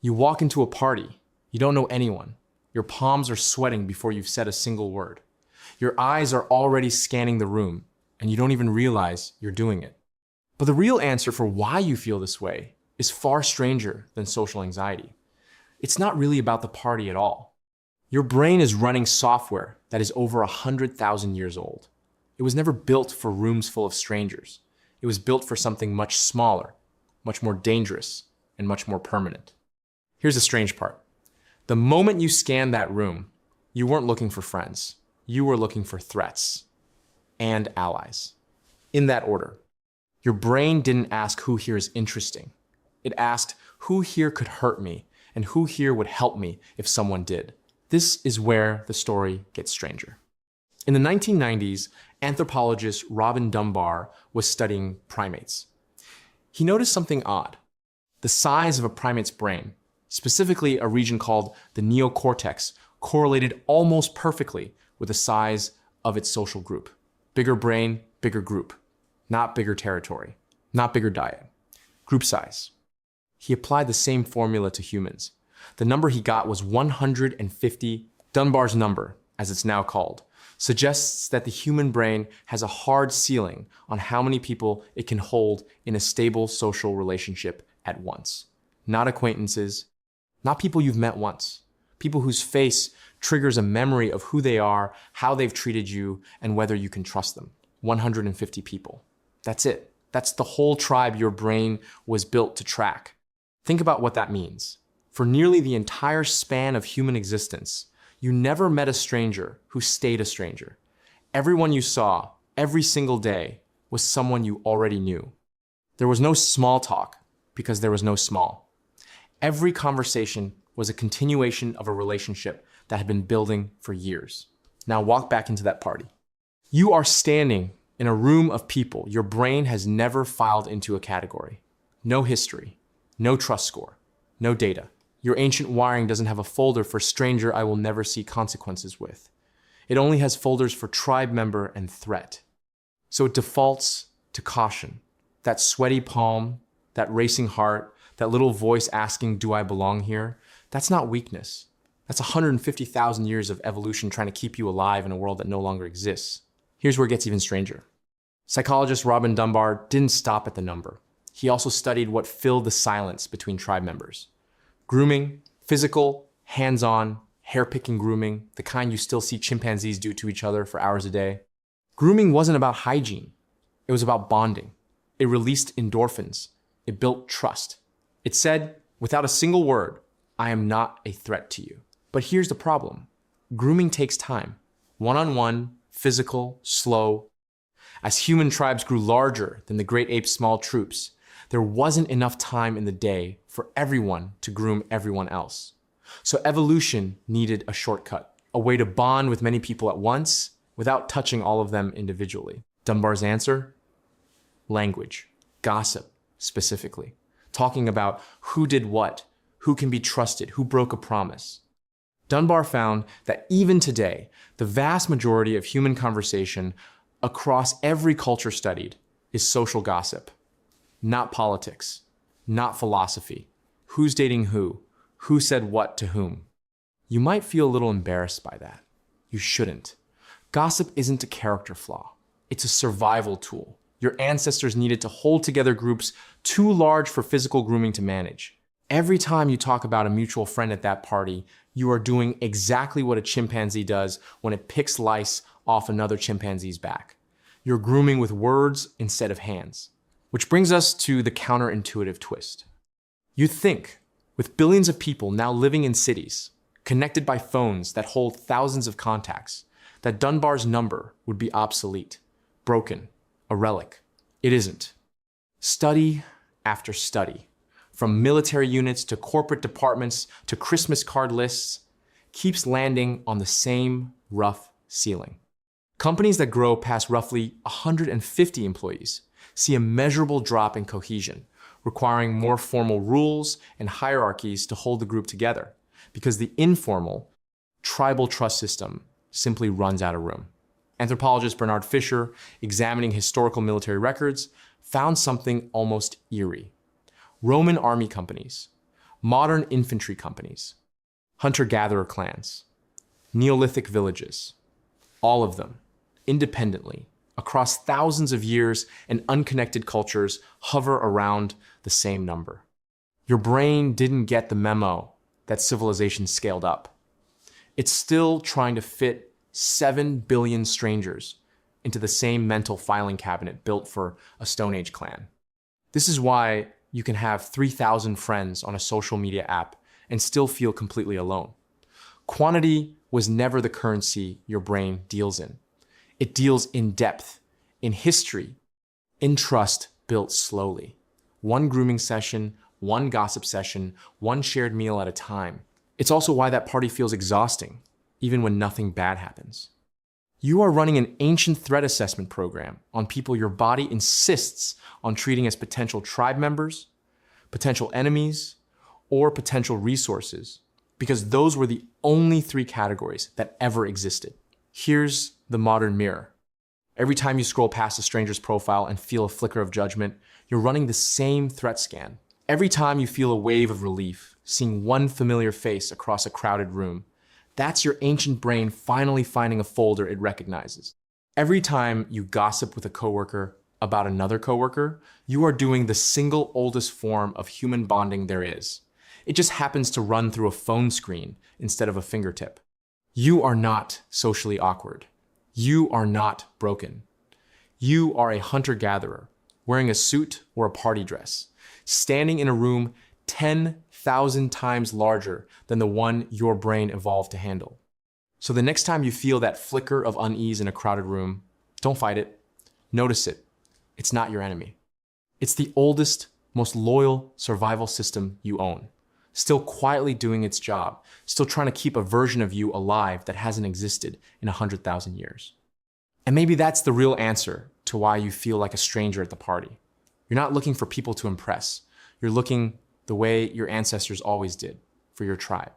You walk into a party. You don't know anyone. Your palms are sweating before you've said a single word. Your eyes are already scanning the room, and you don't even realize you're doing it. But the real answer for why you feel this way is far stranger than social anxiety. It's not really about the party at all. Your brain is running software that is over 100,000 years old. It was never built for rooms full of strangers. It was built for something much smaller, much more dangerous, and much more permanent. Here's the strange part. The moment you scanned that room, you weren't looking for friends. You were looking for threats and allies. In that order. Your brain didn't ask who here is interesting. It asked who here could hurt me and who here would help me if someone did. This is where the story gets stranger. In the 1990s, anthropologist Robin Dunbar was studying primates. He noticed something odd. The size of a primate's brain, specifically a region called the neocortex, correlated almost perfectly with the size of its social group. Bigger brain, bigger group. Not bigger territory, not bigger diet. Group size. He applied the same formula to humans. The number he got was 150. Dunbar's number, as it's now called, suggests that the human brain has a hard ceiling on how many people it can hold in a stable social relationship at once. Not acquaintances, not people you've met once. People whose face triggers a memory of who they are, how they've treated you, and whether you can trust them. 150 people. That's it. That's the whole tribe your brain was built to track. Think about what that means. For nearly the entire span of human existence, you never met a stranger who stayed a stranger. Everyone you saw, every single day, was someone you already knew. There was no small talk because there was no small. Every conversation was a continuation of a relationship that had been building for years. Now walk back into that party. You are standing in a room of people your brain has never filed into a category. No history, no trust score, no data. Your ancient wiring doesn't have a folder for stranger I will never see consequences with. It only has folders for tribe member and threat. So it defaults to caution. That sweaty palm, that racing heart, that little voice asking, do I belong here? That's not weakness. That's 150,000 years of evolution trying to keep you alive in a world that no longer exists. Here's where it gets even stranger. Psychologist Robin Dunbar didn't stop at the number. He also studied what filled the silence between tribe members. Grooming, physical, hands-on, hair-picking grooming, the kind you still see chimpanzees do to each other for hours a day. Grooming wasn't about hygiene. It was about bonding. It released endorphins. It built trust. It said, without a single word, I am not a threat to you. But here's the problem. Grooming takes time. One-on-one, physical, slow. As human tribes grew larger than the great ape's small troops, there wasn't enough time in the day for everyone to groom everyone else. So evolution needed a shortcut, a way to bond with many people at once without touching all of them individually. Dunbar's answer? Language, gossip specifically, talking about who did what, who can be trusted, who broke a promise. Dunbar found that even today, the vast majority of human conversation across every culture studied is social gossip, not politics, not philosophy, who's dating who said what to whom. You might feel a little embarrassed by that. You shouldn't. Gossip isn't a character flaw. It's a survival tool. Your ancestors needed to hold together groups too large for physical grooming to manage. Every time you talk about a mutual friend at that party, you are doing exactly what a chimpanzee does when it picks lice off another chimpanzee's back. You're grooming with words instead of hands. Which brings us to the counterintuitive twist. You'd think, with billions of people now living in cities, connected by phones that hold thousands of contacts, that Dunbar's number would be obsolete, broken, a relic. It isn't. Study after study, from military units to corporate departments to Christmas card lists, keeps landing on the same rough ceiling. Companies that grow past roughly 150 employees see a measurable drop in cohesion, requiring more formal rules and hierarchies to hold the group together, because the informal, tribal trust system simply runs out of room. Anthropologist Bernard Fisher, examining historical military records, found something almost eerie. Roman army companies, modern infantry companies, hunter-gatherer clans, Neolithic villages, all of them, independently, across thousands of years and unconnected cultures, hover around the same number. Your brain didn't get the memo that civilization scaled up. It's still trying to fit 7 billion strangers into the same mental filing cabinet built for a Stone Age clan. This is why you can have 3,000 friends on a social media app and still feel completely alone. Quantity was never the currency your brain deals in. It deals in depth, in history, in trust built slowly. One grooming session, one gossip session, one shared meal at a time. It's also why that party feels exhausting, even when nothing bad happens. You are running an ancient threat assessment program on people your body insists on treating as potential tribe members, potential enemies, or potential resources, because those were the only 3 categories that ever existed. Here's the modern mirror. Every time you scroll past a stranger's profile and feel a flicker of judgment, you're running the same threat scan. Every time you feel a wave of relief, seeing one familiar face across a crowded room, that's your ancient brain finally finding a folder it recognizes. Every time you gossip with a coworker about another coworker, you are doing the single oldest form of human bonding there is. It just happens to run through a phone screen instead of a fingertip. You are not socially awkward. You are not broken. You are a hunter-gatherer, wearing a suit or a party dress, standing in a room 10,000 times larger than the one your brain evolved to handle. So the next time you feel that flicker of unease in a crowded room, don't fight it. Notice it. It's not your enemy. It's the oldest, most loyal survival system you own, still quietly doing its job, still trying to keep a version of you alive that hasn't existed in 100,000 years. And maybe that's the real answer to why you feel like a stranger at the party. You're not looking for people to impress. You're looking the way your ancestors always did, for your tribe.